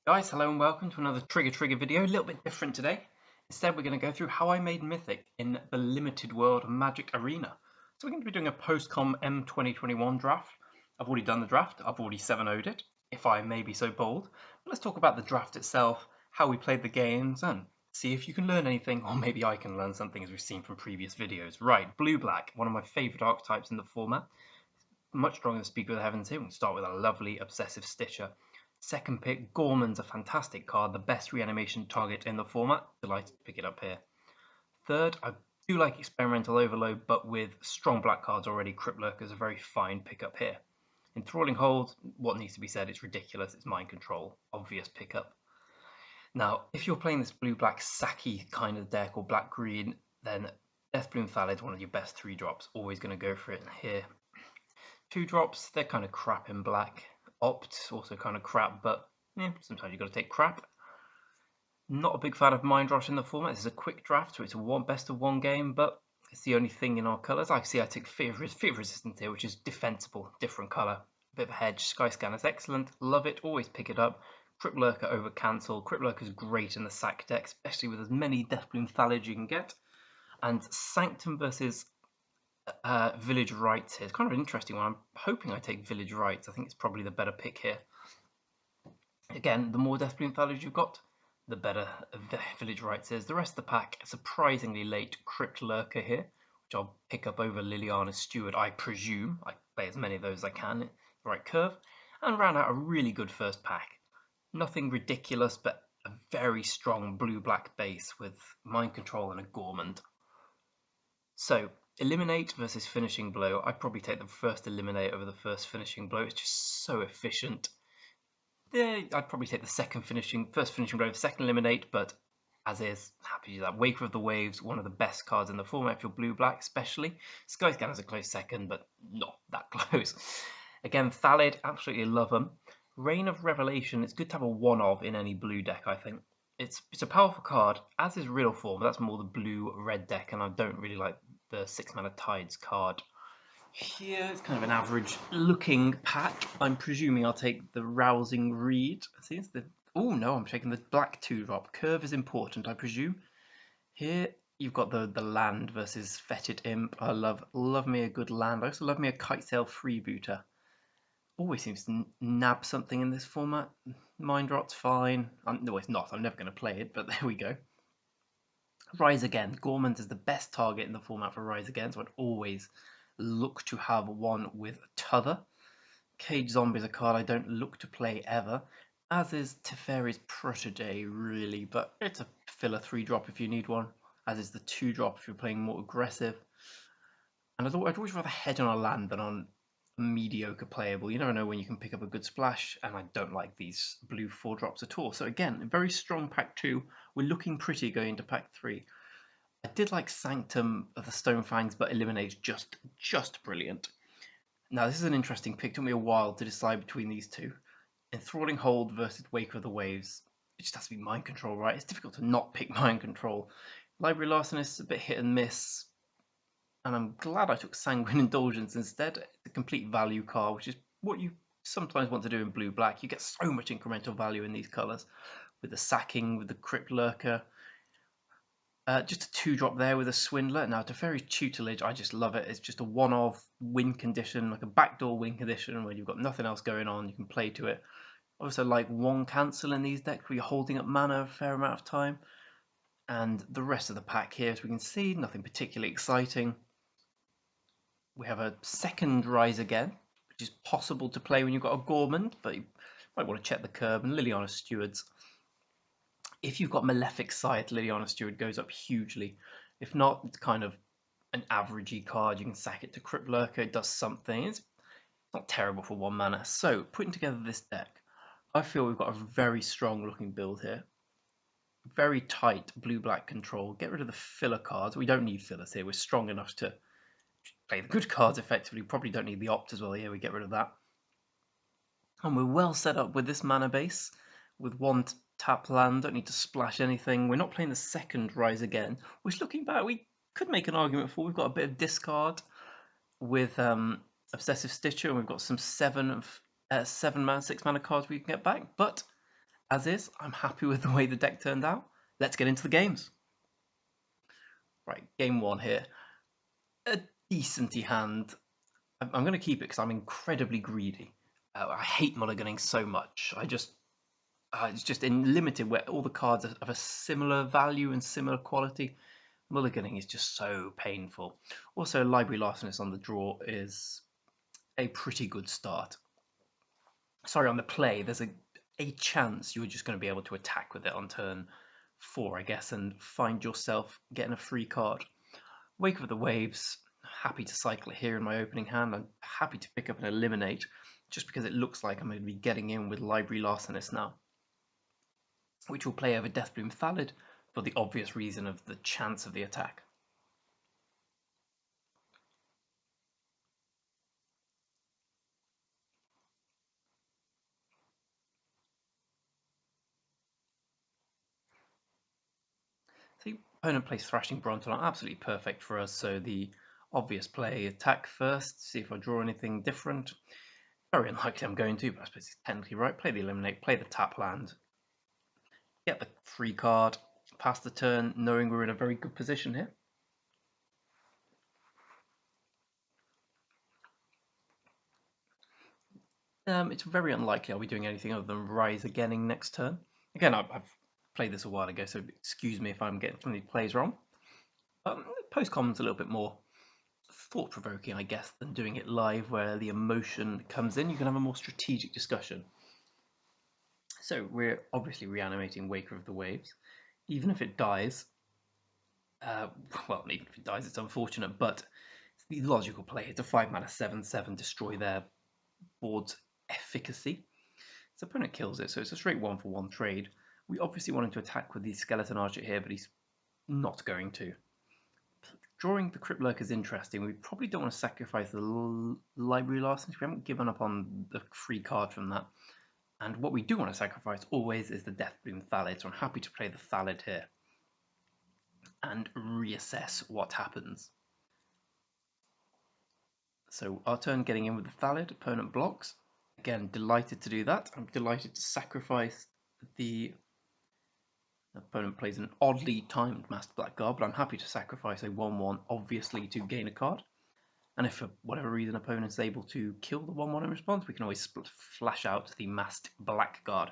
Guys, hello and welcome to another Trigger video, a little bit different today. Instead, we're going to go through how I made Mythic in the limited world of Magic Arena. So we're going to be doing a post-com M2021 draft. I've already done the draft, I've already 7-0'd it, if I may be so bold. But let's talk about the draft itself, how we played the games, and see if you can learn anything, or maybe I can learn something as we've seen from previous videos. Right, blue-black, one of my favourite archetypes in the format. Much stronger than Speaker of the Heavens here. We can start with a lovely Obsessive Stitcher. Second pick, Gorman's a fantastic card, the best reanimation target in the format. Delighted to pick it up here. Third, I do like Experimental Overload, but with strong black cards already, Crypt Lurker is a very fine pickup here. Enthralling Hold, what needs to be said, it's ridiculous, it's Mind Control, obvious pickup. Now, if you're playing this blue-black Saki kind of deck or black-green, then Deathbloom Thallid is one of your best 3-drops, always going to go for it here. 2-drops, they're kind of crap in black. Opt, also kind of crap, but sometimes you've got to take crap. Not a big fan of Mind Rush in the format. This is a quick draft, so it's a best of one game, but it's the only thing in our colours. I take Fear of Resistance here, which is defensible, different colour. A bit of a hedge. Sky Scanner is excellent, love it, always pick it up. Crypt Lurker over cancel. Crypt Lurker is great in the sack deck, especially with as many Deathbloom Thallid you can get. And Sanctum versus Village Rites here. It's kind of an interesting one. I'm hoping I take Village Rites. I think it's probably the better pick here. Again, the more Deathbloom Thallid you've got, the better Village Rites is. The rest of the pack, surprisingly late Crypt Lurker here, which I'll pick up over Liliana's Steward, I presume. I play as many of those as I can, the right curve, and round out a really good first pack. Nothing ridiculous, but a very strong blue-black base with Mind Control and a Gormand. So, Eliminate versus Finishing Blow. I'd probably take the first Eliminate over the first Finishing Blow. It's just so efficient. Yeah, I'd probably take the first Finishing Blow, second Eliminate, but as is, happy to do that. Waker of the Waves, one of the best cards in the format if you're blue-black especially. Sky Scanner's a close second, but not that close. Again, Thallid, absolutely love them. Reign of Revelation, it's good to have a one-of in any blue deck, I think. It's a powerful card, as is Riddle Form, but that's more the blue-red deck, and I don't really like the 6-mana Tides card. Here it's kind of an average looking pack. I'm presuming I'll take the Rousing Reed. See, it's the oh no, I'm taking the black 2-drop. Curve is important, I presume. Here you've got the land versus Fetid Imp. I love me a good land. I also love me a Kitesail Freebooter. Always seems to nab something in this format. Mind Rot's fine. No, it's not. I'm never going to play it, but there we go. Rise Again. Gormand is the best target in the format for Rise Again, so I'd always look to have one with T'other. Cage Zombie is a card I don't look to play ever, as is Teferi's Protege, really, but it's a filler 3-drop if you need one, as is the 2-drop if you're playing more aggressive. And I'd always rather hedge on a land than on mediocre playable. You never know when you can pick up a good splash, and I don't like these blue 4-drops at all. So again, a very strong pack 2. We're looking pretty going into pack 3. I did like Sanctum of the Stonefangs, but Eliminate's just brilliant. Now this is an interesting pick. It took me a while to decide between these two. Enthralling Hold versus Waker of the Waves. It just has to be Mind Control, right? It's difficult to not pick Mind Control. Library Larcenist is a bit hit and miss. And I'm glad I took Sanguine Indulgence instead. It's a complete value card, which is what you sometimes want to do in blue-black. You get so much incremental value in these colours. With the sacking, with the Crypt Lurker. Just a 2-drop there with a Swindler. Now, Teferi's Tutelage, I just love it. It's just a one-off win condition, like a backdoor win condition where you've got nothing else going on. You can play to it. Also, like one cancel in these decks where you're holding up mana a fair amount of time. And the rest of the pack here, as we can see, nothing particularly exciting. We have a second Rise Again, which is possible to play when you've got a Gormand, but you might want to check the curve, and Liliana Stewards. If you've got Malefic Scythe, Liliana Steward goes up hugely. If not, it's kind of an averagey card. You can sack it to Crypt Lurker, it does something. It's not terrible for 1 mana. So, putting together this deck, I feel we've got a very strong looking build here. Very tight blue-black control. Get rid of the filler cards. We don't need fillers here. We're strong enough to play the good cards effectively. Probably don't need the Opt as well. Here we get rid of that. And we're well set up with this mana base. With 1 tap land, don't need to splash anything. We're not playing the second Rise Again, which looking back, we could make an argument for. We've got a bit of discard with Obsessive Stitcher, and we've got some 6 mana cards we can get back. But as is, I'm happy with the way the deck turned out. Let's get into the games. Right, game one here. A decenty hand. I'm going to keep it because I'm incredibly greedy. I hate mulliganing so much. It's just in limited where all the cards are of a similar value and similar quality. Mulliganing is just so painful. Also, library larcenous on the draw is a pretty good start. Sorry, on the play, there's a chance you're just going to be able to attack with it on turn 4, I guess, and find yourself getting a free card. Wake of the Waves, happy to cycle it here in my opening hand. I'm happy to pick up and eliminate, just because it looks like I'm going to be getting in with library larcenous now, which will play over Deathbloom Thallid for the obvious reason of the chance of the attack. The opponent plays Thrashing Bronton, absolutely perfect for us, so the obvious play, attack first, see if I draw anything different. Very unlikely I'm going to, but I suppose it's technically right. Play the eliminate, play the tap land, get the free card, pass the turn, knowing we're in a very good position here. It's very unlikely I'll be doing anything other than Rise Againing next turn. Again, I've played this a while ago, so excuse me if I'm getting some of these plays wrong. Post-common's a little bit more thought-provoking, I guess, than doing it live where the emotion comes in. You can have a more strategic discussion. So we're obviously reanimating Waker of the Waves. Even if it dies, well, even if it dies, it's unfortunate, but it's the logical play. It's a 5-mana 7/7, destroy their board's efficacy. His opponent kills it, so it's a straight 1-for-1 trade. We obviously want him to attack with the Skeleton Archer here, but he's not going to. Drawing the Crypt Lurker is interesting. We probably don't want to sacrifice the Library Larcenous. We haven't given up on the free card from that. And what we do want to sacrifice always is the Deathbloom Thallid, so I'm happy to play the Thallid here and reassess what happens. So our turn getting in with the Thallid, opponent blocks. Again, delighted to do that. I'm delighted to sacrifice the opponent plays an oddly timed Master Blackguard, but I'm happy to sacrifice a 1/1, obviously, to gain a card. And if for whatever reason opponent's able to kill the 1/1 in response, we can always flash out the Masked Blackguard.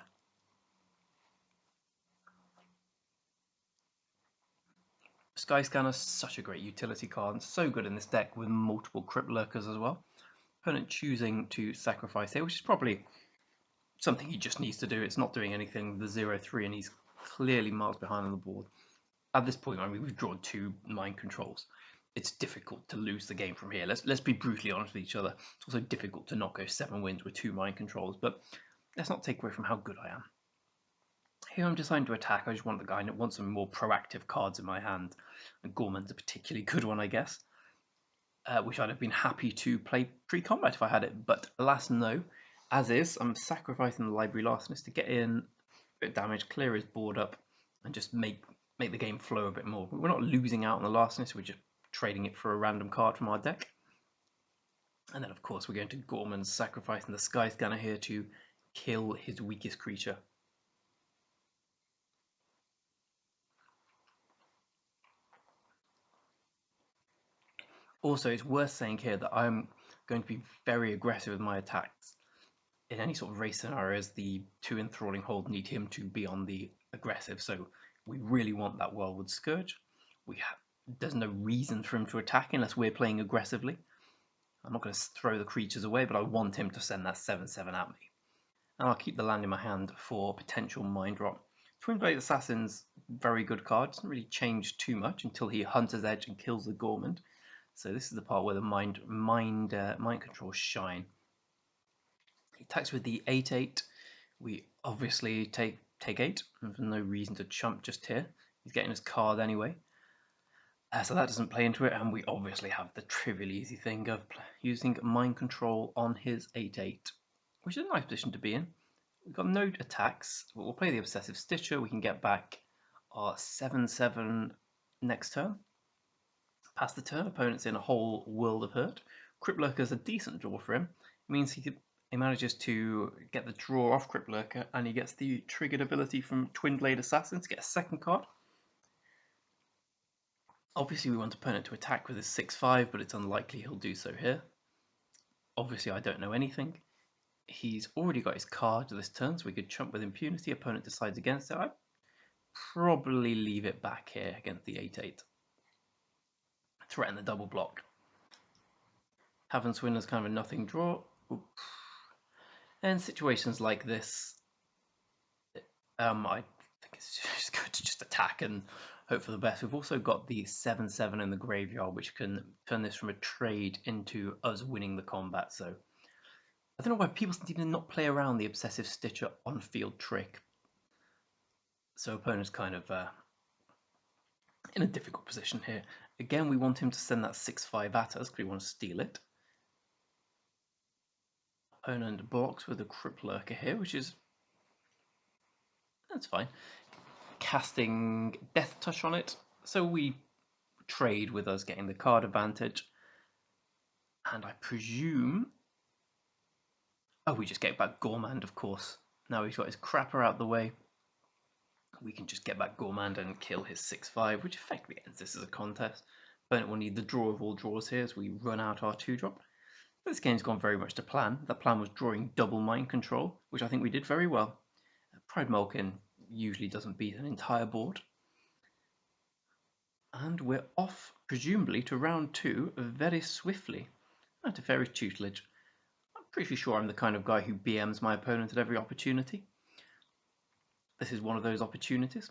Skyscanner, such a great utility card, and so good in this deck with multiple Crypt Lurkers as well. Opponent choosing to sacrifice here, which is probably something he just needs to do. It's not doing anything, the 0/3, and he's clearly miles behind on the board. At this point, I mean, we've drawn 2 mind controls. It's difficult to lose the game from here. Let's be brutally honest with each other. It's also difficult to not go 7 wins with 2 mind controls, but let's not take away from how good I am. Here I'm deciding to attack. I just want the guy that wants some more proactive cards in my hand. And Gorman's a particularly good one, I guess. Which I'd have been happy to play pre-combat if I had it, but alas no. As is, I'm sacrificing the Library Larcenous to get in, a bit of damage, clear his board up, and just make the game flow a bit more. We're not losing out on the Larcenous, we're just trading it for a random card from our deck. And then of course we're going to Gorman, sacrificing the Skyscanner here to kill his weakest creature. Also, it's worth saying here that I'm going to be very aggressive with my attacks. In any sort of race scenarios, the 2 Enthralling Hold need him to be on the aggressive, so we really want that Wildwood Scourge. There's no reason for him to attack unless we're playing aggressively. I'm not going to throw the creatures away, but I want him to send that 7/7 at me. And I'll keep the land in my hand for potential Mind Rot. Twin Blade Assassin's very good card. Doesn't really change too much until he Hunter's Edge and kills the Gormand. So this is the part where the mind controls shine. He attacks with the 8/8. We obviously take 8. There's no reason to chump just here. He's getting his card anyway. So that doesn't play into it, and we obviously have the trivially easy thing of using mind control on his 8/8, which is a nice position to be in. We've got no attacks, but we'll play the Obsessive Stitcher. We can get back our 7/7 next turn. Pass the turn, opponent's in a whole world of hurt. Crypt Lurker's a decent draw for him. It means he could he manages to get the draw off Crypt Lurker, and he gets the triggered ability from Twin Blade Assassin to get a second card. Obviously, we want opponent to attack with his 6/5, but it's unlikely he'll do so here. Obviously, I don't know anything. He's already got his card this turn, so we could chump with impunity. Opponent decides against it. I'd probably leave it back here against the 8/8. Threaten the double block. Having Swindler's kind of a nothing draw. Oops. And situations like this, I think it's just good to just attack and hope for the best. We've also got the 7/7 in the graveyard, which can turn this from a trade into us winning the combat. So I don't know why people seem to not play around the Obsessive Stitcher on-field trick. So opponent's kind of in a difficult position here. Again, we want him to send that 6/5 at us because we want to steal it. Opponent blocks with a Crypt Lurker here, which is... that's fine. Casting Death Touch on it, so we trade with us getting the card advantage. And I presume... oh, we just get back Gormand, of course. Now he's got his crapper out the way. We can just get back Gormand and kill his 6/5, which effectively ends this as a contest. Opponent will need the draw of all draws here as we run out our 2-drop. This game's gone very much to plan. The plan was drawing double Mind Control, which I think we did very well. Pride Malkin usually doesn't beat an entire board. And we're off, presumably, to round 2 very swiftly. At Teferi's tutelage. I'm pretty sure I'm the kind of guy who BMs my opponent at every opportunity. This is one of those opportunities.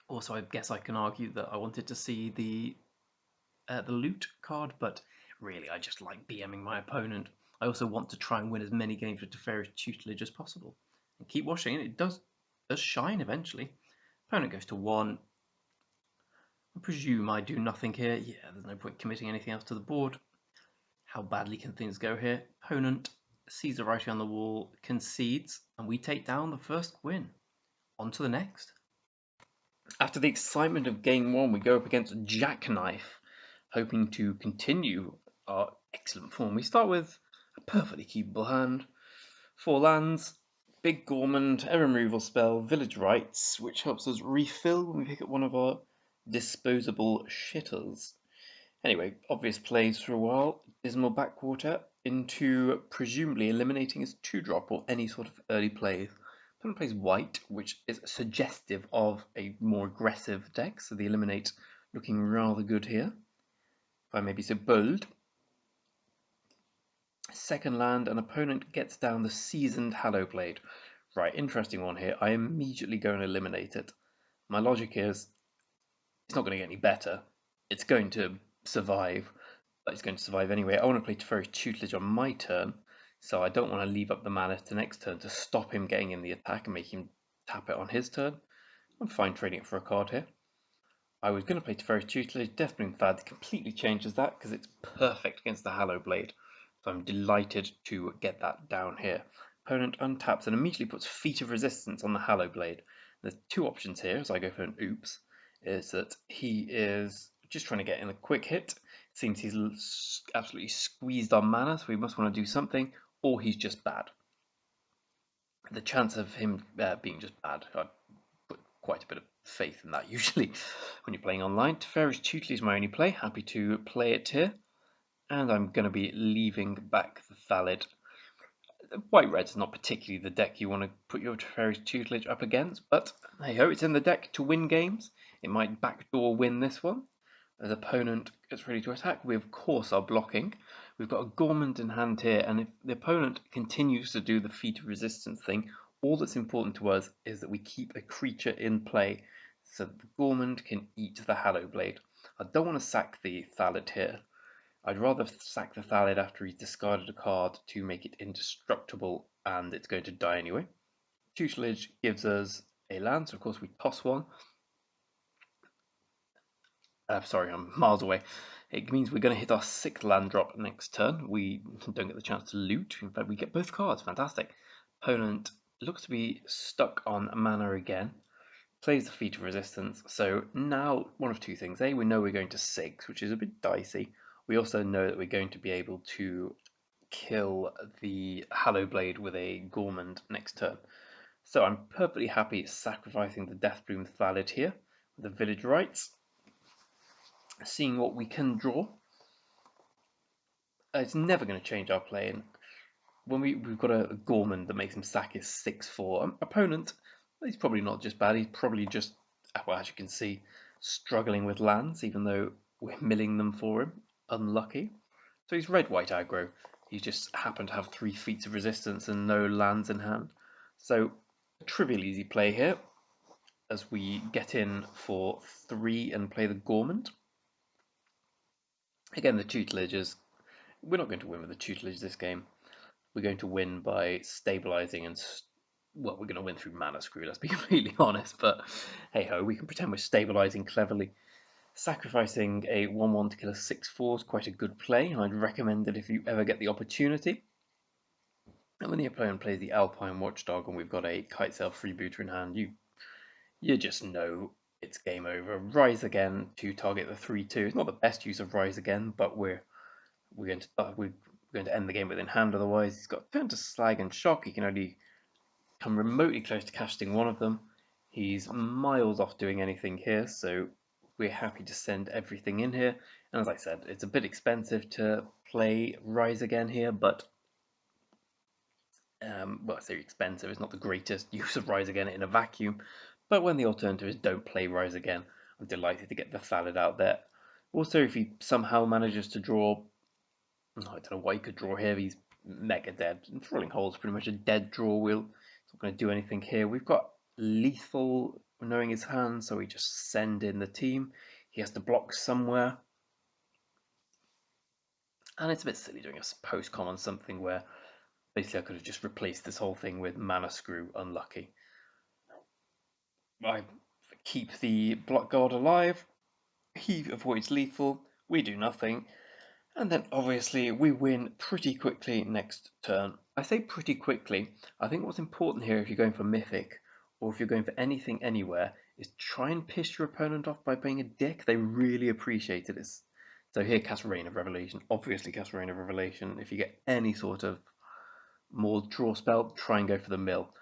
Also, I guess I can argue that I wanted to see the loot card, but really I just like BMing my opponent. I also want to try and win as many games with Teferi's tutelage as possible. And keep watching it, it does shine eventually. Opponent goes to 1. I presume I do nothing here. Yeah, there's no point committing anything else to the board. How badly can things go here? Opponent sees the writing on the wall, concedes, and we take down the first win. On to the next. After the excitement of game 1, we go up against Jackknife, hoping to continue our excellent form. We start with a perfectly keepable hand. 4 lands, Big Gormand, Error Removal spell, Village Rites, which helps us refill when we pick up one of our disposable shitters. Anyway, obvious plays for a while. Dismal Backwater into presumably eliminating his 2-drop or any sort of early plays. Opponent plays white, which is suggestive of a more aggressive deck, so the eliminate looking rather good here, if I may be so bold. Second land, an opponent gets down the Seasoned Hallowblade. Right, interesting one here. I immediately go and eliminate it. My logic is, it's not going to get any better. It's going to survive, but it's going to survive anyway. I want to play Teferi's tutelage on my turn, so I don't want to leave up the mana to next turn to stop him getting in the attack and make him tap it on his turn. I'm fine trading it for a card here. I was going to play Teferi's tutelage. Deathbloom Fad completely changes that because it's perfect against the Hallowblade. So I'm delighted to get that down here. Opponent untaps and immediately puts Feat of Resistance on the Hallowblade. There's 2 options here as I go for an oops. Is that he is just trying to get in a quick hit. It seems he's absolutely squeezed on mana, so we must want to do something, or he's just bad. The chance of him being just bad, I put quite a bit of faith in that usually when you're playing online. Teferi's tutelage is my only play. Happy to play it here. And I'm going to be leaving back the Thallid. White-red is not particularly the deck you want to put your Teferi's tutelage up against, but hey ho, it's in the deck to win games. It might backdoor win this one. As opponent gets ready to attack, we of course are blocking. We've got a Gormand in hand here, and if the opponent continues to do the Feat of Resistance thing, all that's important to us is that we keep a creature in play so that the Gormand can eat the Hallowblade. I don't want to sack the Thallid here. I'd rather sack the Thallid after he's discarded a card to make it indestructible, and it's going to die anyway. Tutelage gives us a land, so of course we toss one. Sorry, I'm miles away. It means we're going to hit our 6th land drop next turn. We don't get the chance to loot. In fact, we get both cards. Fantastic. Opponent looks to be stuck on mana again. Plays the Feat of Resistance. So now, one of 2 things. A, we know we're going to 6, which is a bit dicey. We also know that we're going to be able to kill the Hallow Blade with a Gourmand next turn. So I'm perfectly happy sacrificing the Deathbloom Thallid here with the Village Rites, seeing what we can draw. It's never going to change our play. And when we've got a Gourmand that makes him sack his 6/4 opponent, he's probably not just bad. He's probably just, well, as you can see, struggling with lands, even though we're milling them for him. Unlucky. So he's red-white aggro. He just happened to have 3 feats of resistance and no lands in hand. So a trivial easy play here as we get in for 3 and play the Gourmand. Again, the tutelage is, we're not going to win with the tutelage this game. We're going to win by stabilizing and, well, we're going to win through mana screw, let's be completely honest, but hey ho, we can pretend we're stabilizing cleverly. Sacrificing a 1/1 to kill a 6/4 is quite a good play, and I'd recommend it if you ever get the opportunity. And when the opponent plays the Alpine Watchdog and we've got a Kitesail freebooter in hand, you just know it's game over. Rise Again to target the 3/2. It's not the best use of Rise Again, but we're going to end the game with in hand. Otherwise, he's got turn to Slag and Shock. He can only come remotely close to casting one of them. He's miles off doing anything here, so we're happy to send everything in here. And as I said, it's a bit expensive to play Rise Again here, but well, I say expensive, it's not the greatest use of Rise Again in a vacuum, but when the alternative is don't play Rise Again, I'm delighted to get the Thallid out there. Also, if he somehow manages to draw, I don't know what he could draw here, he's mega dead. Thralling Hole's pretty much a dead draw wheel. It's not going to do anything here. We've got Lethal knowing his hand, so we just send in the team. He has to block somewhere. And it's a bit silly doing a post-com on something where basically I could have just replaced this whole thing with Mana Screw. Unlucky. I keep the Block Guard alive. He avoids lethal. We do nothing. And then obviously we win pretty quickly next turn. I say pretty quickly. I think what's important here if you're going for Mythic or if you're going for anything anywhere is try and piss your opponent off by being a dick. They really appreciate it. So here cast Reign of Revelation. Obviously cast Reign of Revelation. If you get any sort of more draw spell, try and go for the mill.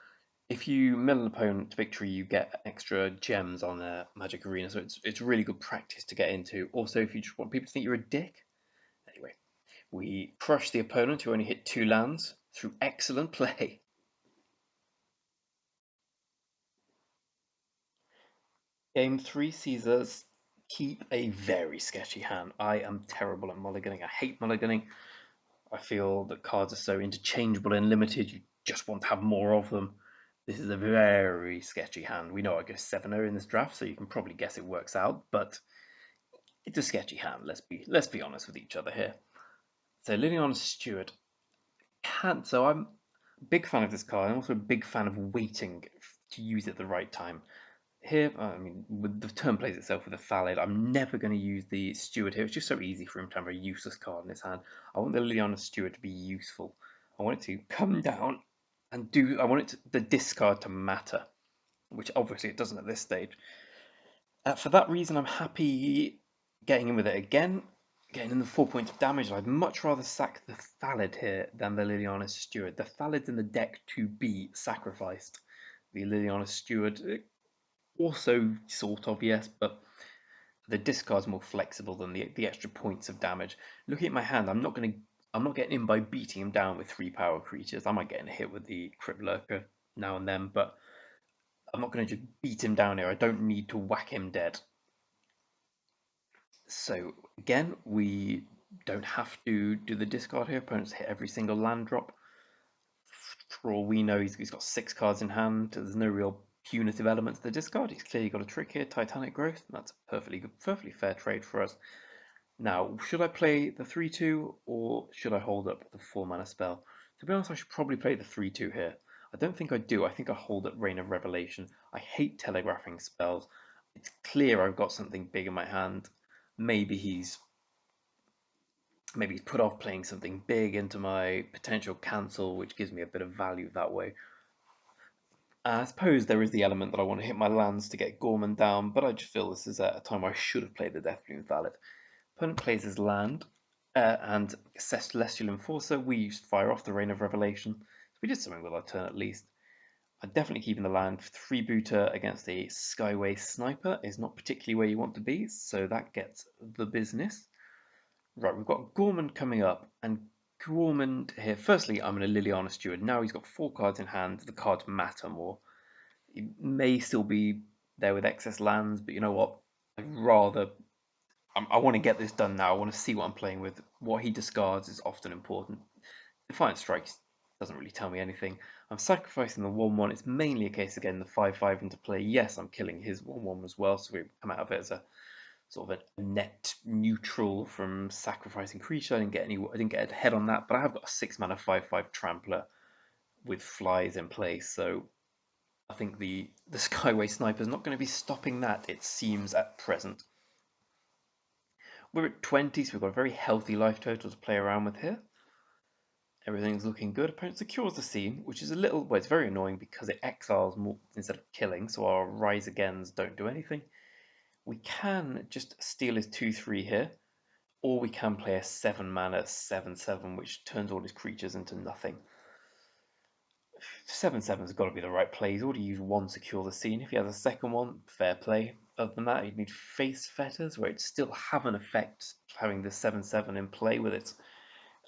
If you mill an opponent to victory, you get extra gems on Magic Arena, so it's really good practice to get into. Also, if you just want people to think you're a dick, anyway, we crush the opponent who only hit 2 lands through excellent play. Game 3 sees us keep a very sketchy hand. I am terrible at mulliganing. I hate mulliganing. I feel that cards are so interchangeable and limited, you just want to have more of them. This is a very sketchy hand. We know I go 7-0 in this draft, so you can probably guess it works out, but it's a sketchy hand. Let's be honest with each other here. So Liliana Stewart can't. So I'm a big fan of this card. I'm also a big fan of waiting to use it at the right time. Here, I mean, with the turn plays itself with a Thallid, I'm never going to use the Steward here. It's just so easy for him to have a useless card in his hand. I want the Liliana Steward to be useful. I want it to come down and do. I want the discard to matter, which obviously it doesn't at this stage. For that reason, I'm happy getting in with it again, getting in the 4 points of damage. I'd much rather sack the Thallid here than the Liliana Steward. The Thallid's in the deck to be sacrificed. The Liliana Steward, also sort of, yes, but the discard's more flexible than the extra points of damage. Looking at my hand, I'm not getting in by beating him down with 3 power creatures. I might get in a hit with the Crypt Lurker now and then, but I'm not going to just beat him down here. I don't need to whack him dead. So again, we don't have to do the discard here. Opponents hit every single land drop. For all we know, he's got 6 cards in hand. There's no real punitive element to the discard. He's clearly got a trick here, Titanic Growth. That's a perfectly fair trade for us. Now, should I play the 3/2 or should I hold up the 4 mana spell? To be honest, I should probably play the 3/2 here. I don't think I do. I think I hold up Reign of Revelation. I hate telegraphing spells. It's clear I've got something big in my hand. Maybe he's put off playing something big into my potential cancel, which gives me a bit of value that way. I suppose there is the element that I want to hit my lands to get Gorman down, but I just feel this is a time where I should have played the Deathbloom Thallid. Opponent plays his land. and Celestial Enforcer, we used Fire off the Rain of Revelation. So we did something with our turn at least. I'm definitely keeping the land. Freebooter against a Skyway Sniper is not particularly where you want to be, so that gets the business. Right, we've got Gorman coming up, and Gorman here. Firstly, I'm going to Liliana Steward. Now he's got 4 cards in hand. The cards matter more. He may still be there with excess lands, but you know what? I'd rather. I want to get this done now. I want to see what I'm playing with. What he discards is often important. Defiant Strikes doesn't really tell me anything. I'm sacrificing the 1-1. It's mainly a case of getting the 5-5 into play. Yes, I'm killing his 1-1 as well, so we come out of it as a sort of a net neutral from sacrificing creature. I didn't get ahead on that, but I have got a 6-mana 5-5 Trampler with flies in place, so I think the Skyway Sniper is not going to be stopping that, it seems, at present. We're at 20, so we've got a very healthy life total to play around with here. Everything's looking good. Opponent secures the scene, which is a little, well, it's very annoying because it exiles more instead of killing, so our Rise Agains don't do anything. We can just steal his 2-3 here, or we can play a 7-mana 7-7, which turns all his creatures into nothing. 7-7's got to be the right play. He's already used 1 secure the scene. If he has a second one, fair play. Other than that, he'd need Face Fetters, where it'd still have an effect having the 7-7 in play with its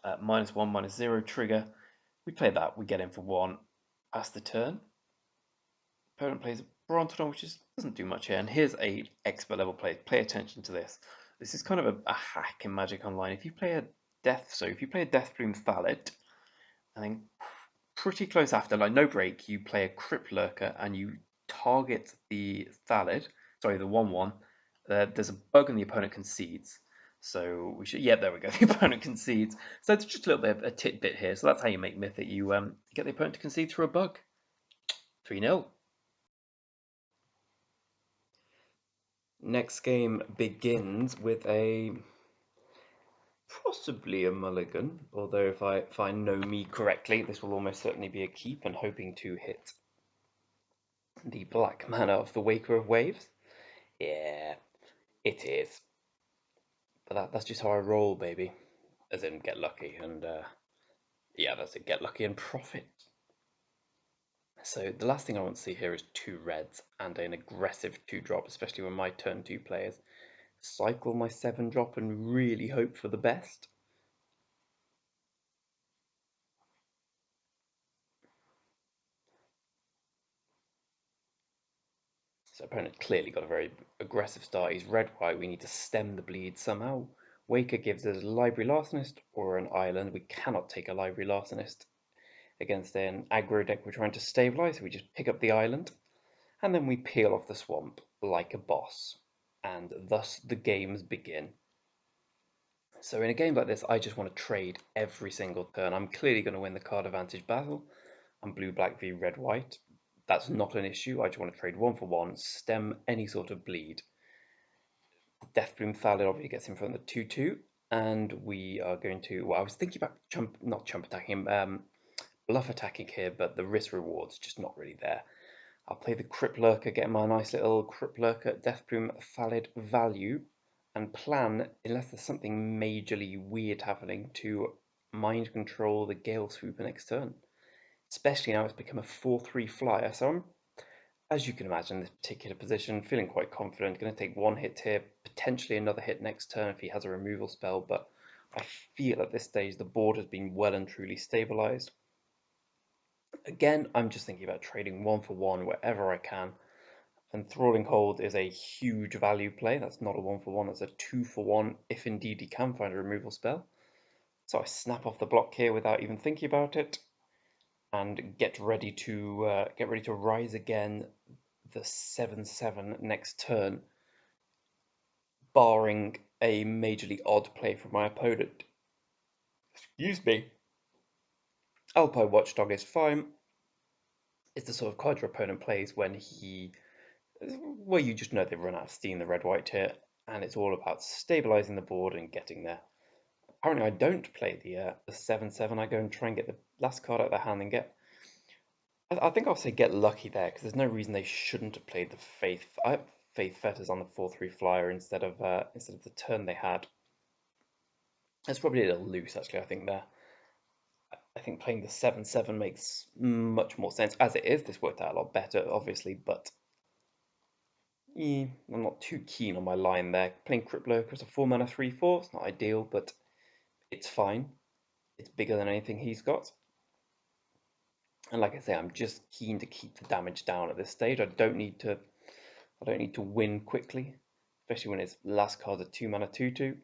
-1, -0 trigger. We play that, we get in for 1. That's the turn. Opponent plays a Brontodon, which doesn't do much here. And here's a expert level play. Pay attention to this. This is kind of a hack in Magic Online. If you play a Deathbloom Thalit, and then pretty close after, like no break, you play a Crypt Lurker and you target the Thalid, sorry, the 1-1. There's a bug and the opponent concedes. So we should, yeah, there we go. The opponent concedes. So it's just a little bit of a tidbit here. So that's how you make Mythic. You get the opponent to concede through a bug. 3-0. Next game begins with possibly a mulligan, although if I know me correctly, this will almost certainly be a keep and hoping to hit the black mana of the Waker of Waves. Yeah, it is. But that's just how I roll, baby. As in, get lucky and yeah, that's it. Get lucky and profit. So the last thing I want to see here is 2 reds and an aggressive 2-drop, especially when my turn 2 players cycle my 7-drop and really hope for the best. So opponent clearly got a very aggressive start. He's red-white. We need to stem the bleed somehow. Waker gives us a Library Larcenist or an island. We cannot take a Library Larcenist against an aggro deck we're trying to stabilize, so we just pick up the island, and then we peel off the swamp like a boss. And thus the games begin. So in a game like this, I just want to trade every single turn. I'm clearly going to win the card advantage battle. I'm blue-black v red-white. That's not an issue. I just want to trade 1 for 1, stem any sort of bleed. Deathbloom Thalid obviously gets in front of the 2-2, and we are going to, well, I was thinking about not chump attacking, bluff attacking here, but the risk reward's just not really there. I'll play the Crypt Lurker, get my nice little Crypt Lurker Deathbloom Thalid value, and plan, unless there's something majorly weird happening, to mind control the Gale Swooper next turn. Especially now it's become a 4-3 flyer, so I'm, as you can imagine, in this particular position, feeling quite confident. Going to take 1 hit here, potentially another hit next turn if he has a removal spell, but I feel at this stage the board has been well and truly stabilized. Again, I'm just thinking about trading 1 for 1 wherever I can. Enthralling Hold is a huge value play. That's not a 1 for 1, that's a 2 for 1 if indeed he can find a removal spell. So I snap off the block here without even thinking about it, and get ready to rise again the 7-7 next turn, barring a majorly odd play from my opponent. Excuse me. Alpine Watchdog is fine. It's the sort of card your opponent plays when well, you just know they've run out of steam, the red-white here, and it's all about stabilizing the board and getting there. Apparently I don't play the 7-7, I go and try and get the last card out of the hand and get... I think I'll say get lucky there, because there's no reason they shouldn't have played the Faith Fetters on the 4-3 flyer instead of the turn they had. That's probably a little loose, actually, I think there. I think playing the 7/7 makes much more sense. As it is, this worked out a lot better, obviously, but I'm not too keen on my line there. Playing Crypt Lurker as a 4 mana 3/4, it's not ideal, but it's fine. It's bigger than anything he's got. And like I say, I'm just keen to keep the damage down at this stage. I don't need to win quickly, especially when his last card's a 2 mana 2/2.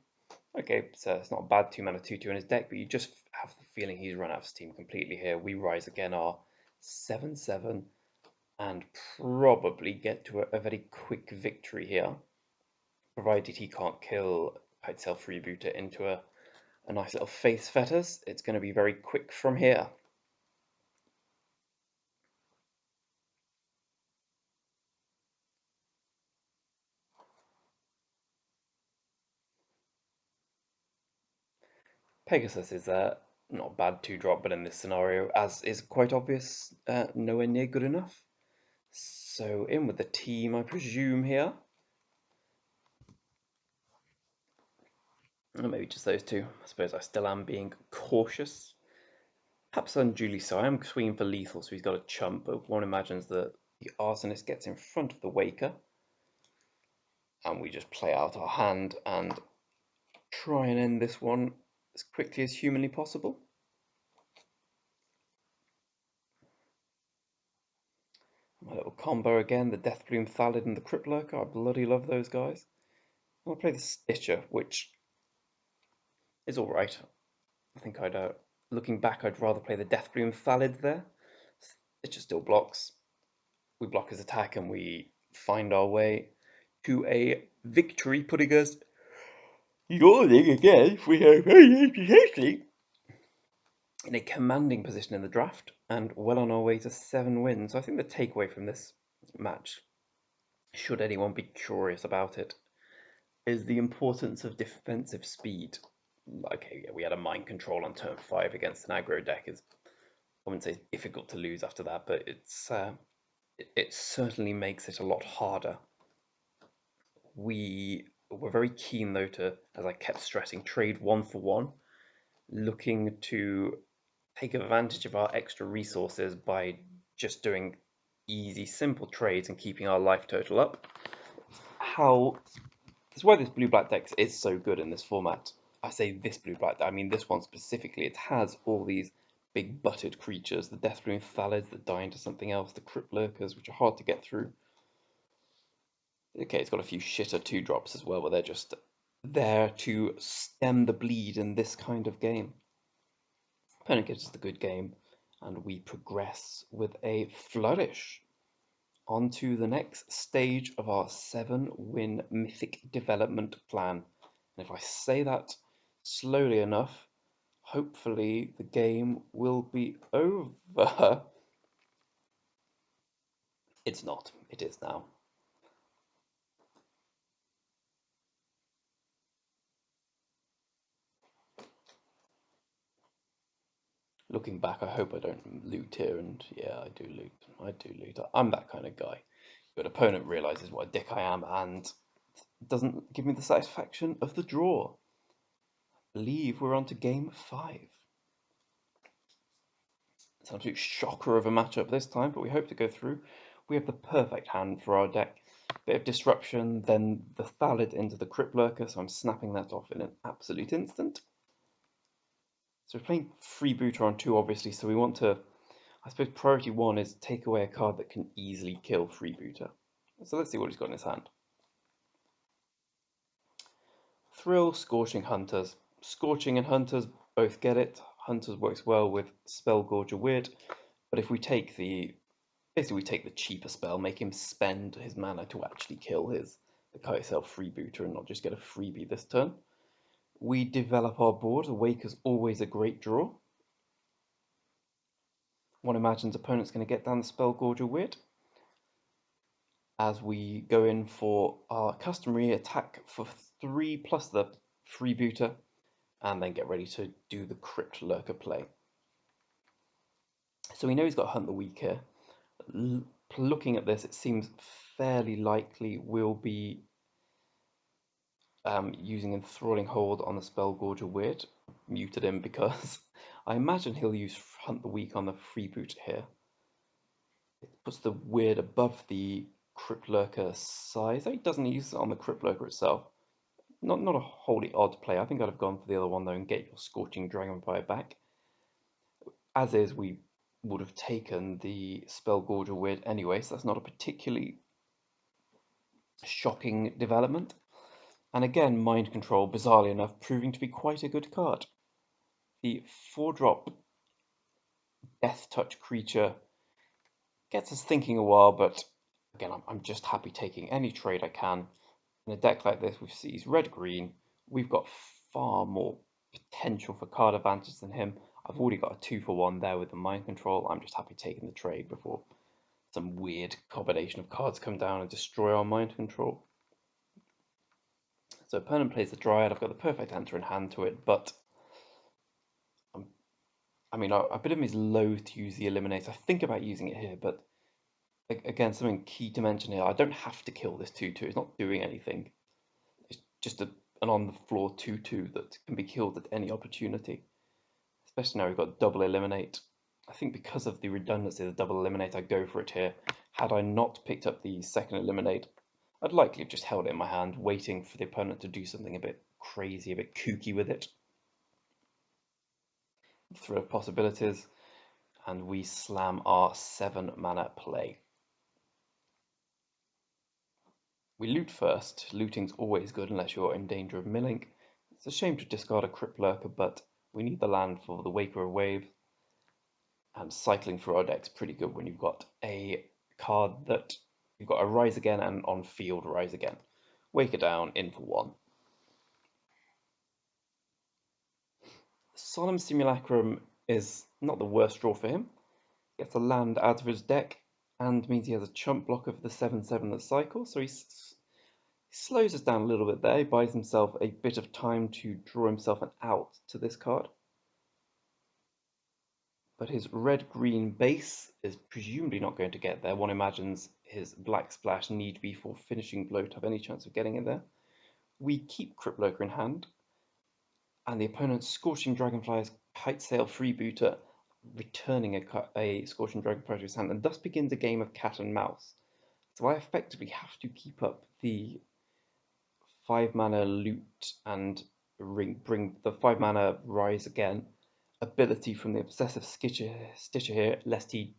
Okay, so it's not a bad 2 mana 2/2 in his deck, but you just have the feeling he's run out of steam completely here. We rise again our 7/7 and probably get to a very quick victory here, provided he can't kill itself freebooter into a nice little face fetters. It's going to be very quick from here. Pegasus is not a bad 2-drop, but in this scenario, as is quite obvious, nowhere near good enough. So in with the team, I presume here. Or maybe just those two. I suppose I still am being cautious. Perhaps unduly so. I am swinging for lethal, so he's got a chump, but one imagines that the Arsonist gets in front of the Waker, and we just play out our hand and try and end this one as quickly as humanly possible. My little combo again, the Deathbloom Thallid and the Crypt Lurker. I bloody love those guys. I'll play the Stitcher, which is alright. I think looking back, I'd rather play the Deathbloom Thallid there. Stitcher still blocks. We block his attack and we find our way to a victory, putting us yawning again. We are in a commanding position in the draft and well on our way to 7 wins. So I think the takeaway from this match, should anyone be curious about it, is the importance of defensive speed. Okay, yeah, we had a mind control on turn 5 against an aggro deck. I wouldn't say it's difficult to lose after that, but it certainly makes it a lot harder. We were very keen, though, to, as I kept stressing, trade 1 for 1, looking to take advantage of our extra resources by just doing easy, simple trades and keeping our life total up. That's why this blue-black deck is so good in this format. I say this blue-black, I mean this one specifically. It has all these big butted creatures, the Deathbloom Thallids that die into something else, the Crypt Lurkers, which are hard to get through. Okay, it's got a few shitter 2-drops as well, but they're just there to stem the bleed in this kind of game. Opponent gives us the good game, and we progress with a flourish on to the next stage of our 7-win Mythic development plan. And if I say that slowly enough, hopefully the game will be over. It's not. It is now. Looking back, I hope I don't loot here, and yeah, I do loot. I do loot. I'm that kind of guy. But opponent realizes what a dick I am and doesn't give me the satisfaction of the draw. I believe we're on to game 5. It's an absolute shocker of a matchup this time, but we hope to go through. We have the perfect hand for our deck. Bit of disruption, then the Thallid into the Crypt Lurker, so I'm snapping that off in an absolute instant. So we're playing Freebooter on 2, obviously, so we want to, I suppose priority 1 is take away a card that can easily kill Freebooter. So let's see what he's got in his hand. Thrill, Scorching, Hunters. Scorching and Hunters both get it. Hunters works well with Spellgorger Weird, but if we take the cheaper spell, make him spend his mana to actually kill the Kite Itself freebooter and not just get a freebie this turn. We develop our board. The Waker's always a great draw. One imagines opponent's going to get down the Spellgorger Weird as we go in for our customary attack for 3 plus the freebooter, and then get ready to do the Crypt Lurker play. So we know he's got Hunt the Weak here. Looking at this, it seems fairly likely we'll be using Enthralling Hold on the Spellgorger Weird. Muted him because I imagine he'll use Hunt the Weak on the freebooter here. It puts the Weird above the Crypt Lurker size. He doesn't use it on the Crypt Lurker itself. Not a wholly odd play. I think I'd have gone for the other one though and get your Scorching Dragonfire back. As is, we would have taken the Spellgorger Weird anyway, so that's not a particularly shocking development. And again, Mind Control, bizarrely enough, proving to be quite a good card. The 4-drop Death Touch creature gets us thinking a while, but again, I'm just happy taking any trade I can. In a deck like this, which sees red-green, we've got far more potential for card advantage than him. I've already got a 2-for-1 there with the Mind Control. I'm just happy taking the trade before some weird combination of cards come down and destroy our Mind Control. So opponent plays the Dryad. I've got the perfect answer in hand to it, but I mean, a bit of me is loath to use the Eliminate. I think about using it here, but again, something key to mention here. I don't have to kill this 2-2. It's not doing anything. It's just an on-the-floor 2-2 that can be killed at any opportunity. Especially now we've got double Eliminate. I think because of the redundancy of the double Eliminate, I go for it here. Had I not picked up the second Eliminate, I'd likely have just held it in my hand, waiting for the opponent to do something a bit crazy, a bit kooky with it. Throw of possibilities, and we slam our 7-mana play. We loot first. Looting's always good unless you're in danger of milling. It's a shame to discard a Crypt Lurker, but we need the land for the Waker of Waves. And cycling through our deck's pretty good when you've got a card that you've got a Rise Again and on field Rise Again. Wake it down, in for 1. Solemn Simulacrum is not the worst draw for him. Gets a land out of his deck and means he has a chump blocker for the 7/7 that cycles, so he slows us down a little bit there. He buys himself a bit of time to draw himself an out to this card. But his red-green base is presumably not going to get there. One imagines his black splash need be for finishing blow to have any chance of getting it there. We keep Crypt Lurker in hand, and the opponent's Scorching Dragonfly's Kite Sail freebooter, returning a Scorching Dragonfly to his hand, and thus begins a game of cat and mouse. So I effectively have to keep up the 5-mana loot and bring the 5-mana Rise Again ability from the Obsessive Stitcher here, lest he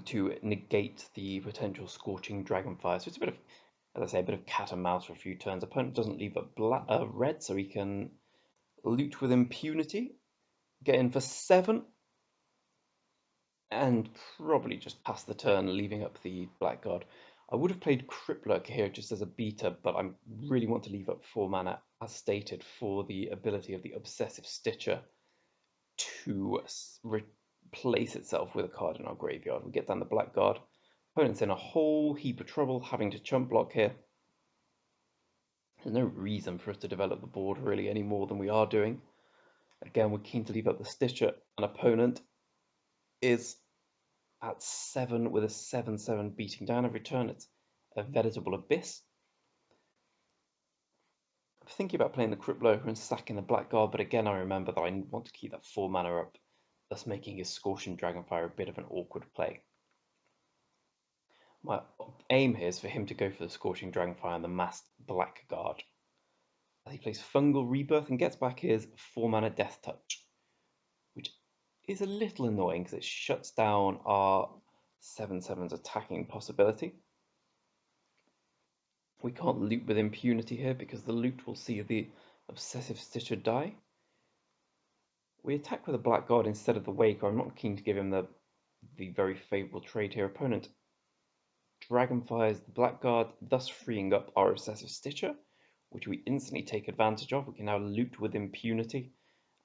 to negate the potential Scorching Dragonfire. So it's a bit of, as I say, a bit of cat and mouse for a few turns. Opponent doesn't leave a red, so he can loot with impunity, get in for 7, and probably just pass the turn, leaving up the Blackguard. I would have played Crypt Lurker here just as a beta, but I really want to leave up 4 mana, as stated, for the ability of the Obsessive Stitcher to replace itself with a card in our graveyard. We get down the Blackguard. Opponent's in a whole heap of trouble, having to chump block here. There's no reason for us to develop the board really any more than we are doing. Again, we're keen to leave up the Stitcher. An opponent is at 7 with a 7/7 beating down every turn. It's a veritable abyss. I'm thinking about playing the Crypt Lurker and sacking the Blackguard, but again, I remember that I want to keep that 4 mana up, thus making his Scorching Dragonfire a bit of an awkward play. My aim here is for him to go for the Scorching Dragonfire and the masked Blackguard. He plays Fungal Rebirth and gets back his 4 mana Death Touch, which is a little annoying because it shuts down our 7/7's attacking possibility. We can't loot with impunity here because the loot will see the Obsessive Stitcher die. We attack with a Blackguard instead of the Waker. I'm not keen to give him the very favourable trade here. Opponent Dragonfires the Blackguard, thus freeing up our Obsessive Stitcher, which we instantly take advantage of. We can now loot with impunity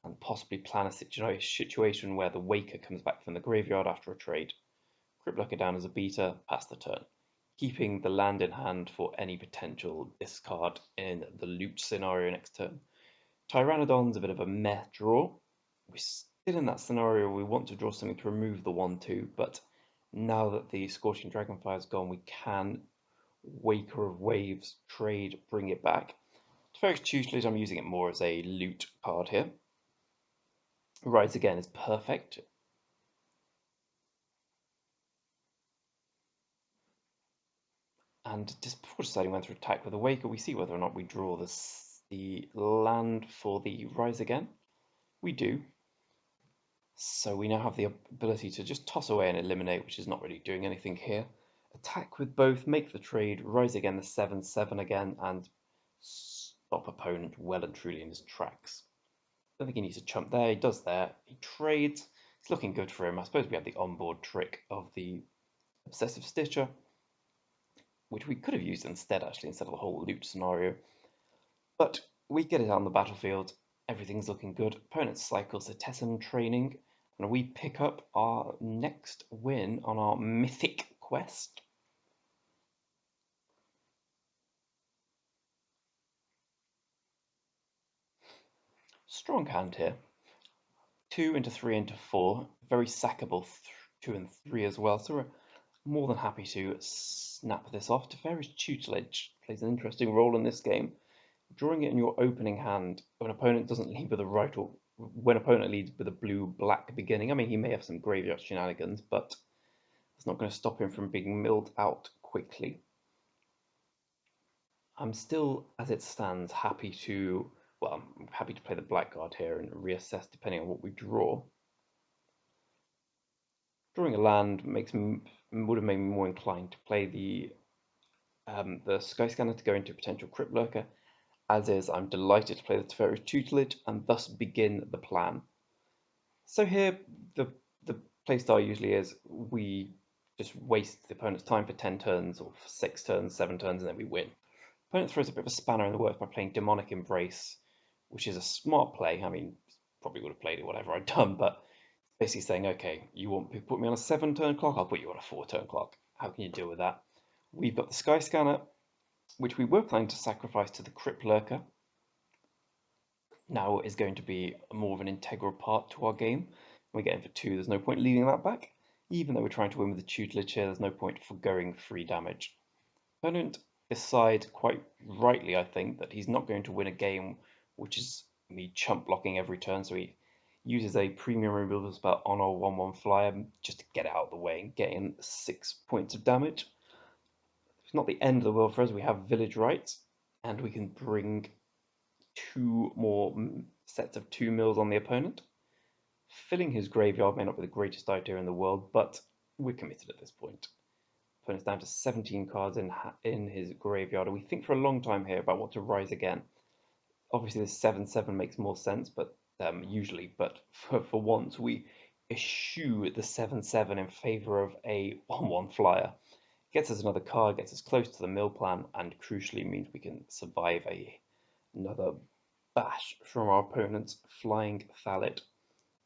and possibly plan a situation where the Waker comes back from the graveyard after a trade. Crypt Lurker down as a beta, pass the turn, keeping the land in hand for any potential discard in the loot scenario next turn. Pteranodon's a bit of a meh draw. We're still in that scenario where we want to draw something to remove the 1/2, but now that the Scorching Dragonfire is gone, we can Waker of Waves, trade, bring it back. Teferic's Tutelage, I'm using it more as a loot card here. Rise Again is perfect. And just before deciding when to attack with a Waker, we see whether or not we draw the land for the Rise Again. We do. So we now have the ability to just toss away and eliminate, which is not really doing anything here. Attack with both, make the trade, Rise Again the 7/7 again, and stop opponent well and truly in his tracks. Don't think he needs to chump there. He does there. He trades. It's looking good for him. I suppose we have the onboard trick of the Obsessive Stitcher, which we could have used instead, actually, instead of the whole loot scenario. But we get it out on the battlefield. Everything's looking good. Opponent cycles the Tessin training, and we pick up our next win on our Mythic quest. Strong hand here. 2 into 3 into 4. Very sackable 2 and 3 as well. So we're more than happy to snap this off. Teferi's Tutelage plays an interesting role in this game. Drawing it in your opening hand when opponent doesn't lead with a right or when opponent leads with a blue-black beginning. I mean, he may have some graveyard shenanigans, but it's not going to stop him from being milled out quickly. I'm still, as it stands, happy to, well, I'm happy to play the blackguard here and reassess depending on what we draw. Drawing a land would have made me more inclined to play the Skyscanner to go into potential Crypt Lurker. As is, I'm delighted to play the Teferi's Tutelage and thus begin the plan. So here, the playstyle usually is we just waste the opponent's time for 10 turns or 6 turns, 7 turns, and then we win. Opponent throws a bit of a spanner in the works by playing Demonic Embrace, which is a smart play. I mean, probably would have played it whatever I'd done, but basically saying, okay, you want to put me on a 7-turn clock, I'll put you on a 4-turn clock. How can you deal with that? We've got the Skyscanner, which we were planning to sacrifice to the Crypt Lurker. Now is going to be more of an integral part to our game. We're getting for 2, there's no point leaving that back. Even though we're trying to win with the tutelage here, there's no point forgoing 3 damage. Opponent decides quite rightly, I think, that he's not going to win a game which is me chump blocking every turn, so he uses a premium removal spell on our 1/1 flyer just to get out of the way and get in 6 points of damage. It's not the end of the world for us, we have Village Rites, and we can bring 2 more sets of 2 mills on the opponent. Filling his graveyard may not be the greatest idea in the world, but we're committed at this point. Opponent's down to 17 cards in his graveyard, and we think for a long time here about what to Rise Again. Obviously, this 7/7 makes more sense, but usually, but for once, we eschew the 7/7 in favor of a 1/1 flyer. Gets us another card, gets us close to the mill plan, and crucially means we can survive another bash from our opponent's Flying Thalit.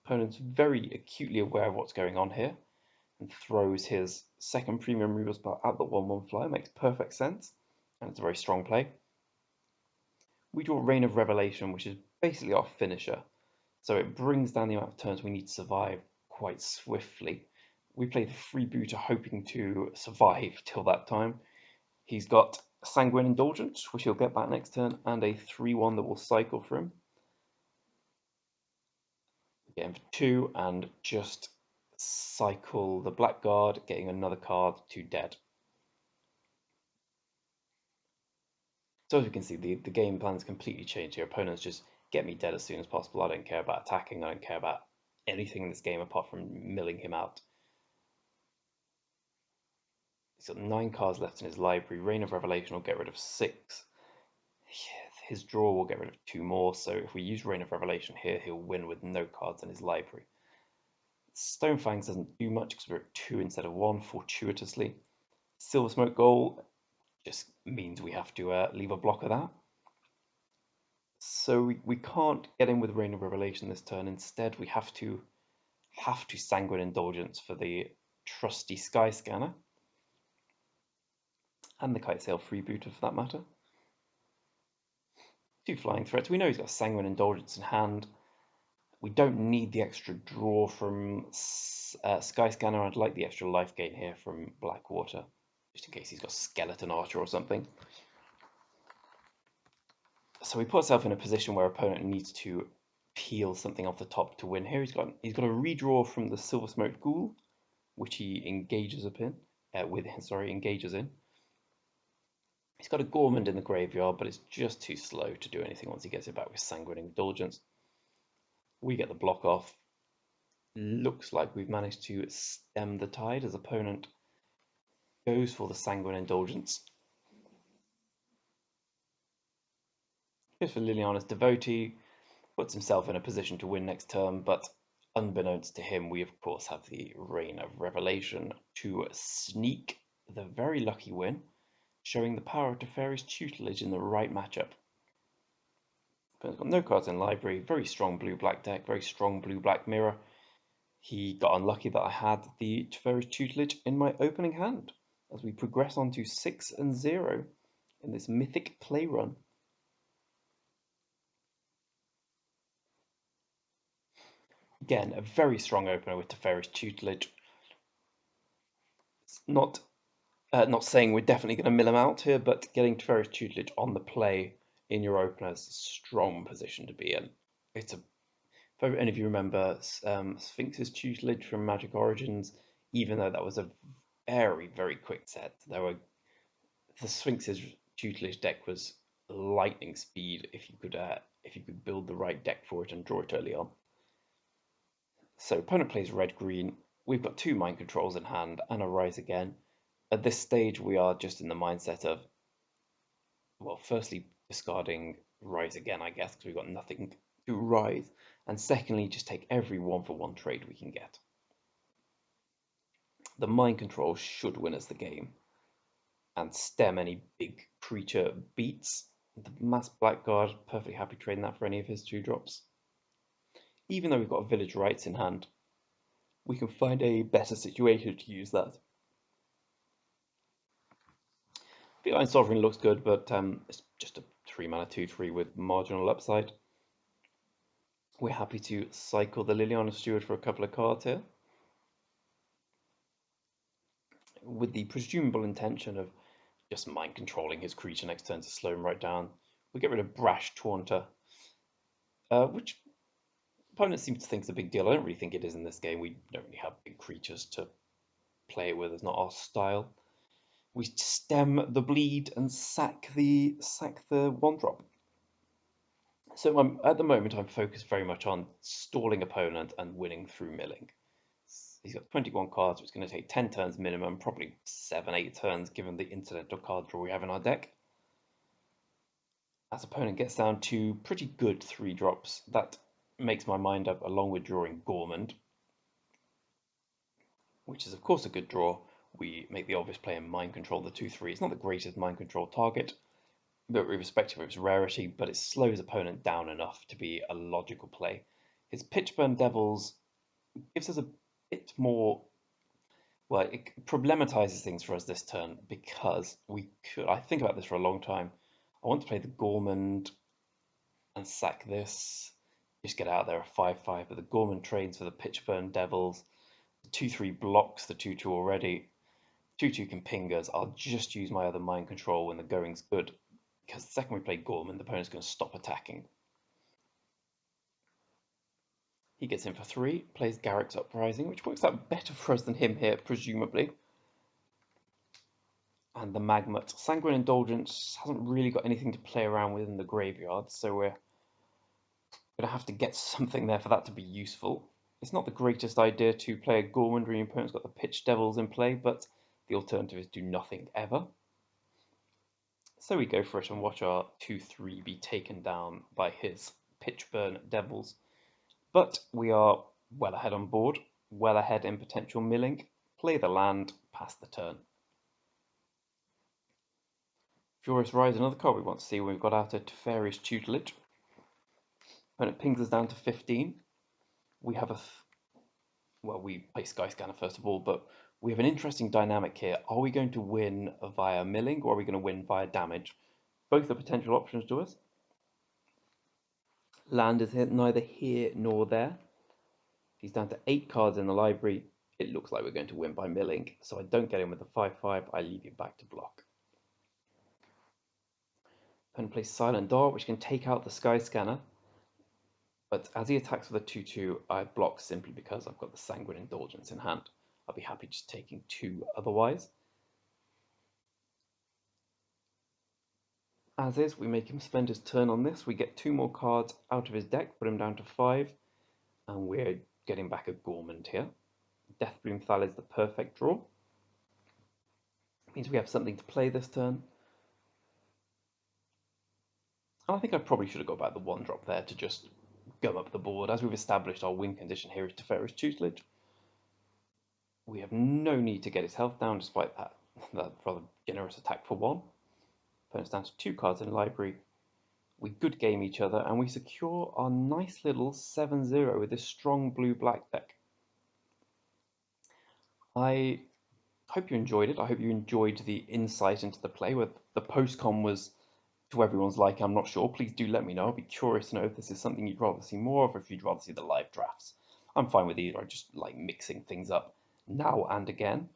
Opponent's very acutely aware of what's going on here and throws his second premium removal spell at the 1/1 flyer. Makes perfect sense, and it's a very strong play. We draw Reign of Revelation, which is basically our finisher, so it brings down the amount of turns we need to survive quite swiftly. We play the freebooter hoping to survive till that time. He's got Sanguine Indulgence, which he'll get back next turn, and a 3/1 that will cycle for him. Get him for 2 and just cycle the Blackguard, getting another card to dead. So as you can see, the game plan has completely changed here. Opponents just get me dead as soon as possible. I don't care about attacking. I don't care about anything in this game apart from milling him out. He's got 9 cards left in his library. Reign of Revelation will get rid of 6. His draw will get rid of 2 more, so if we use Reign of Revelation here, he'll win with no cards in his library. Stonefangs doesn't do much because we're at 2 instead of 1, fortuitously. Silver Smoke Goal just means we have to leave a block of that. So we can't get in with Reign of Revelation this turn. Instead, we have to Sanguine Indulgence for the trusty Skyscanner. And the Kitesail Freebooter for that matter. 2 flying threats. We know he's got Sanguine Indulgence in hand. We don't need the extra draw from Skyscanner. I'd like the extra life gain here from Blackwater. just in case he's got Skeleton Archer or something. So we put ourselves in a position where our opponent needs to peel something off the top to win here. He's got a redraw from the Silver Smoked Ghoul, which he engages engages in. He's got a Gormand in the graveyard, but it's just too slow to do anything once he gets it back with Sanguine Indulgence. We get the block off. Looks like we've managed to stem the tide as opponent goes for the Sanguine Indulgence. Goes for Liliana's Devotee, puts himself in a position to win next turn, but unbeknownst to him, we of course have the Rain of Revelation to sneak the very lucky win, showing the power of Teferi's Tutelage in the right matchup. He's got no cards in library, very strong blue-black deck, very strong blue-black mirror. He got unlucky that I had the Teferi's Tutelage in my opening hand as we progress on to 6-0 in this Mythic play run. Again, a very strong opener with Teferi's Tutelage. It's not saying we're definitely going to mill him out here, but getting Teferi's Tutelage on the play in your opener is a strong position to be in. If any of you remember Sphinx's Tutelage from Magic Origins, even though that was a very, very quick set, the Sphinx's Tutelage deck was lightning speed if you could build the right deck for it and draw it early on. So opponent plays red-green. We've got 2 mind controls in hand and a Rise Again. At this stage, we are just in the mindset of, well, firstly, discarding Rise Again, I guess, because we've got nothing to rise. And secondly, just take every 1-for-1 trade we can get. The mind control should win us the game and stem any big creature beats. The Mass Blackguard, perfectly happy trading that for any of his 2-drops. Even though we've got a Village Rites in hand, we can find a better situation to use that. Feline Sovereign looks good, but it's just a 3-mana 2/3 with marginal upside. We're happy to cycle the Liliana Steward for a couple of cards here, with the presumable intention of just mind controlling his creature next turn to slow him right down. We get rid of Brash Taunter, which opponents seem to think is a big deal. I don't really think it is in this game. We don't really have big creatures to play it with. It's not our style. We stem the bleed and sack the 1-drop. So at the moment, I'm focused very much on stalling opponent and winning through milling. He's got 21 cards, so it's going to take 10 turns minimum, probably 7-8 turns given the incidental card draw we have in our deck. As opponent gets down to pretty good 3-drops, that makes my mind up along with drawing Gormand, which is of course a good draw. We make the obvious play and mind control the 2/3. It's not the greatest mind control target, but irrespective of its rarity, but it slows opponent down enough to be a logical play. His Pitchburn Devils gives us a bit more, well, it problematizes things for us this turn because I think about this for a long time. I want to play the Gormand and sack this, just get out there a 5/5, but the Gormand trades for the Pitchburn Devils. The 2/3 blocks the 2/2 already. 2/2 can ping us. I'll just use my other mind control when the going's good, because the second we play Gormand, the opponent's going to stop attacking. He gets in for 3, plays Garrick's Uprising, which works out better for us than him here, presumably. And the Magmut. Sanguine Indulgence hasn't really got anything to play around with in the graveyard, so we're going to have to get something there for that to be useful. It's not the greatest idea to play a Gormand when your opponent's got the Pitch Devils in play, but the alternative is do nothing ever. So we go for it and watch our 2/3 be taken down by his Pitchburn Devils. But we are well ahead on board, well ahead in potential milling. Play the land, pass the turn. Furious Rise, another card we want to see when we've got out of Teferi's Tutelage. When it pings us down to 15, we have we play Skyscanner first of all, but we have an interesting dynamic here. Are we going to win via milling or are we going to win via damage? Both are potential options to us. Land is neither here nor there. He's down to 8 cards in the library. it looks like we're going to win by milling, so I don't get in with the 5/5, I leave it back to block. Opponent plays Silent Dart, which can take out the Sky Scanner, but as he attacks with a 2/2, I block simply because I've got the Sanguine Indulgence in hand. I'll be happy just taking 2 otherwise. As is, we make him spend his turn on this. We get 2 more cards out of his deck, put him down to 5, and we're getting back a Gormand here. Deathbloom Thal is the perfect draw. It means we have something to play this turn. And I think I probably should have got back the 1-drop there to just gum up the board. As we've established, our win condition here is Teferi's Tutelage. We have no need to get his health down despite that rather generous attack for 1. Opponent's down to 2 cards in library. We good game each other, and we secure our nice little 7-0 with this strong blue-black deck. I hope you enjoyed it. I hope you enjoyed the insight into the play. Where the post-com was to everyone's liking, I'm not sure. Please do let me know. I'd be curious to know if this is something you'd rather see more of, or if you'd rather see the live drafts. I'm fine with either. I just like mixing things up now and again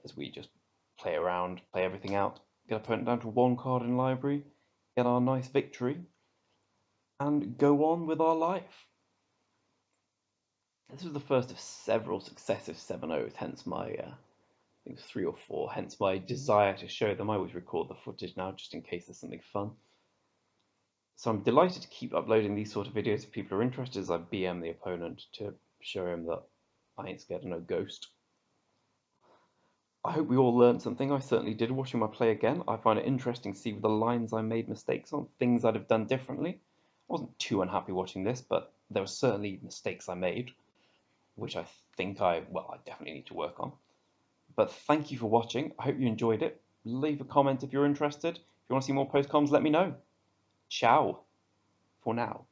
as we just play around, play everything out, get opponent down to 1 card in library, get our nice victory, and go on with our life. This was the first of several successive 7-0s, hence my, I think it's 3 or 4, hence my desire to show them. I always record the footage now just in case there's something fun. So I'm delighted to keep uploading these sort of videos if people are interested, as I BM the opponent to show him that I ain't scared of no ghost. I hope we all learned something. I certainly did watching my play again. I find it interesting to see the lines I made mistakes on, things I'd have done differently. I wasn't too unhappy watching this, but there were certainly mistakes I made, which I think I definitely need to work on. But thank you for watching. I hope you enjoyed it. Leave a comment if you're interested. If you want to see more post-coms, let me know. Ciao for now.